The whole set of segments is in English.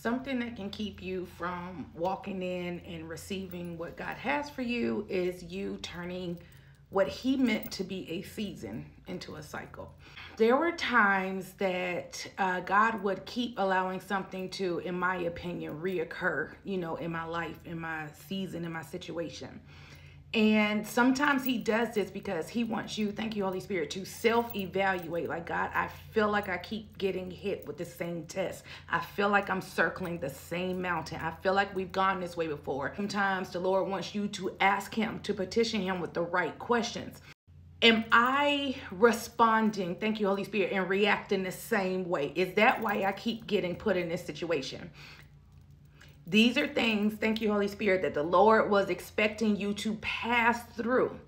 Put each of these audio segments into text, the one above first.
Something that can keep you from walking in and receiving what God has for you is you turning what He meant to be a season into a cycle. There were times that God would keep allowing something to, in my opinion, reoccur, in my life, in my season, in my situation. And sometimes He does this because He wants you, thank you, Holy Spirit, to self-evaluate. Like, God, I feel like I keep getting hit with the same test. I feel like I'm circling the same mountain. I feel like we've gone this way before. Sometimes the Lord wants you to ask Him, to petition Him with the right questions. Am I responding, thank you, Holy Spirit, and reacting the same way? Is that why I keep getting put in this situation? These are things, thank you, Holy Spirit, that the Lord was expecting you to pass through.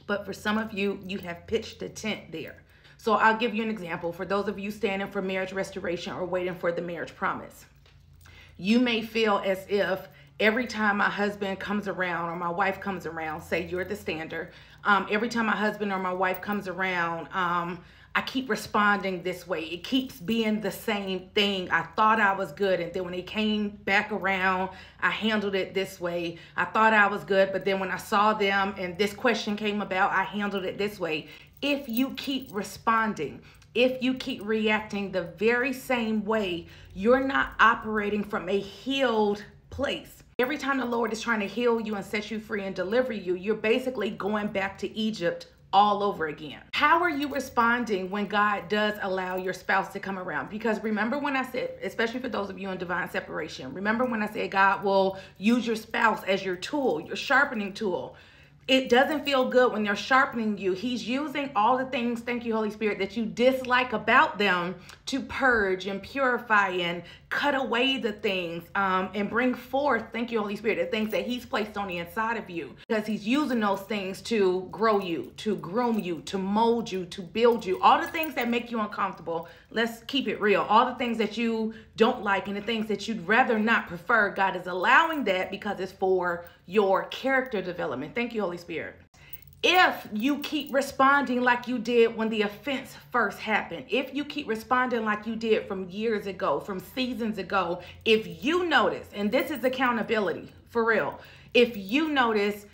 But for some of you, you have pitched a tent there. So I'll give you an example. For those of you standing for marriage restoration or waiting for the marriage promise, you may feel as if every time my husband comes around or my wife comes around, say you're the stander, every time my husband or my wife comes around, I keep responding this way. It keeps being the same thing. I thought I was good, and then when it came back around, I handled it this way. I thought I was good, but then when I saw them and this question came about, I handled it this way. If you keep responding, if you keep reacting the very same way, you're not operating from a healed place. Every time the Lord is trying to heal you and set you free and deliver you, you're basically going back to Egypt all over again. How are you responding when God does allow your spouse to come around? Because remember when I said, especially for those of you in divine separation, remember when I said God will use your spouse as your tool, your sharpening tool. It doesn't feel good when they're sharpening you. He's using all the things, thank you, Holy Spirit, that you dislike about them to purge and purify and cut away the things and bring forth, thank you, Holy Spirit, the things that He's placed on the inside of you. Because He's using those things to grow you, to groom you, to mold you, to build you. All the things that make you uncomfortable, let's keep it real. All the things that you don't like and the things that you'd rather not prefer, God is allowing that because it's for your character development. Thank you, Holy Spirit. If you keep responding like you did when the offense first happened, if you keep responding like you did from years ago, from seasons ago, if you notice, and this is accountability for real, if you notice,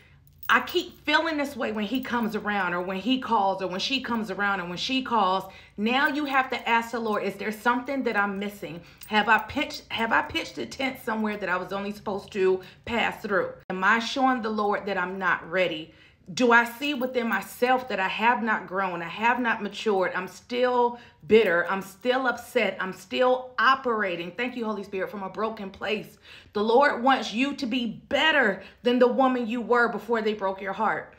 I keep feeling this way when he comes around or when he calls or when she comes around or when she calls. Now you have to ask the Lord, is there something that I'm missing? Have I pitched a tent somewhere that I was only supposed to pass through? Am I showing the Lord that I'm not ready? Do I see within myself that I have not grown? I have not matured. I'm still bitter. I'm still upset. I'm still operating, thank you, Holy Spirit, from a broken place. The Lord wants you to be better than the woman you were before they broke your heart.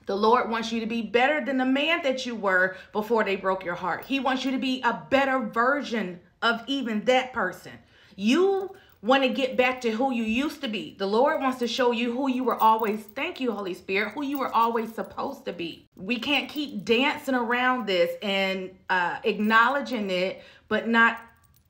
The Lord wants you to be better than the man that you were before they broke your heart. He wants you to be a better version of even that person. You want to get back to who you used to be. The Lord wants to show you who you were always, thank you, Holy Spirit, who you were always supposed to be. We can't keep dancing around this and acknowledging it, but not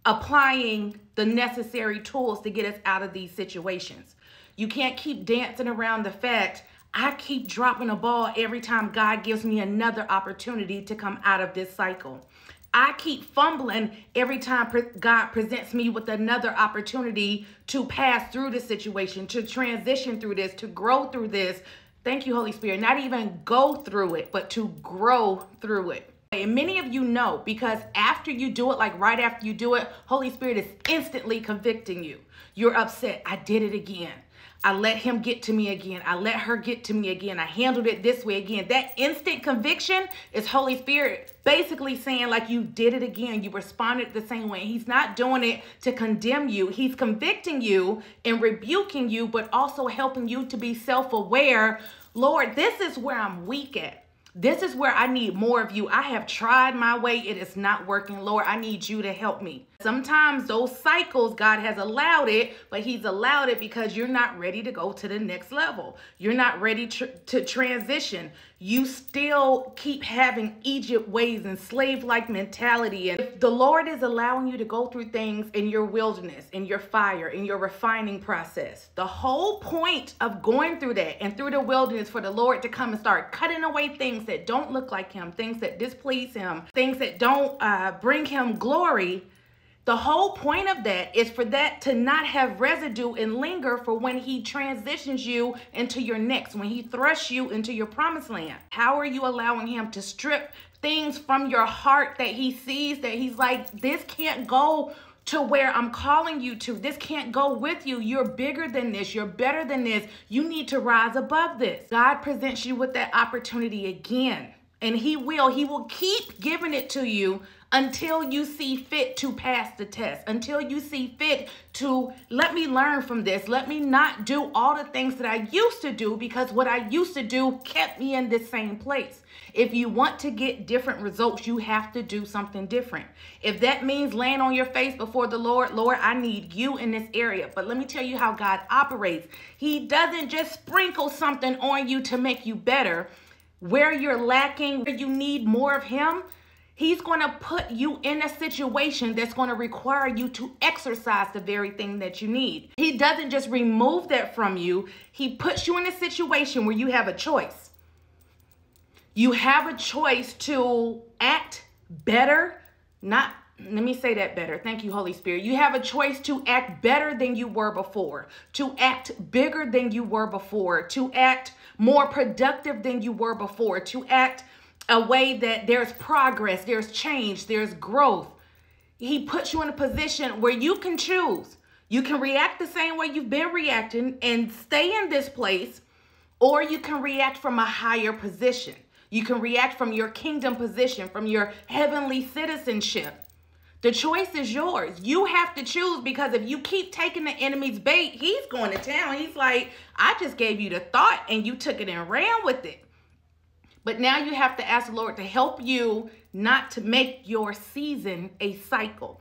applying the necessary tools to get us out of these situations. You can't keep dancing around the fact I keep dropping a ball every time God gives me another opportunity to come out of this cycle. I keep fumbling every time God presents me with another opportunity to pass through this situation, to transition through this, to grow through this. Thank you, Holy Spirit. Not even go through it, but to grow through it. And many of you know, because after you do it, like right after you do it, Holy Spirit is instantly convicting you. You're upset. I did it again. I let him get to me again. I let her get to me again. I handled it this way again. That instant conviction is Holy Spirit basically saying like you did it again. You responded the same way. He's not doing it to condemn you. He's convicting you and rebuking you, but also helping you to be self-aware. Lord, this is where I'm weak at. This is where I need more of you. I have tried my way. It is not working. Lord, I need you to help me. Sometimes those cycles, God has allowed it, but He's allowed it because you're not ready to go to the next level. You're not ready to transition. You still keep having Egypt ways and slave-like mentality. And if the Lord is allowing you to go through things in your wilderness, in your fire, in your refining process, the whole point of going through that and through the wilderness for the Lord to come and start cutting away things that don't look like Him, things that displease Him, things that don't bring Him glory, The whole point of that is for that to not have residue and linger for when he transitions you into your next, when he thrusts you into your promised land. How are you allowing him to strip things from your heart that he sees, that he's like, this can't go to where I'm calling you to. This can't go with you. You're bigger than this. You're better than this. You need to rise above this. God presents you with that opportunity again. And he will keep giving it to you until you see fit to pass the test, until you see fit to let me learn from this. Let me not do all the things that I used to do, because what I used to do kept me in this same place. If you want to get different results, you have to do something different. If that means laying on your face before the Lord, Lord, I need you in this area. But let me tell you how God operates. He doesn't just sprinkle something on you to make you better. Where you're lacking, where you need more of him, he's going to put you in a situation that's going to require you to exercise the very thing that you need. He doesn't just remove that from you. He puts you in a situation where you have a choice. You have a choice to act better, let me say that better. Thank you, Holy Spirit. You have a choice to act better than you were before, to act bigger than you were before, to act more productive than you were before, to act a way that there's progress, there's change, there's growth. He puts you in a position where you can choose. You can react the same way you've been reacting and stay in this place, or you can react from a higher position. You can react from your kingdom position, from your heavenly citizenship. The choice is yours. You have to choose, because if you keep taking the enemy's bait, he's going to town. He's like, I just gave you the thought and you took it and ran with it. But now you have to ask the Lord to help you not to make your season a cycle.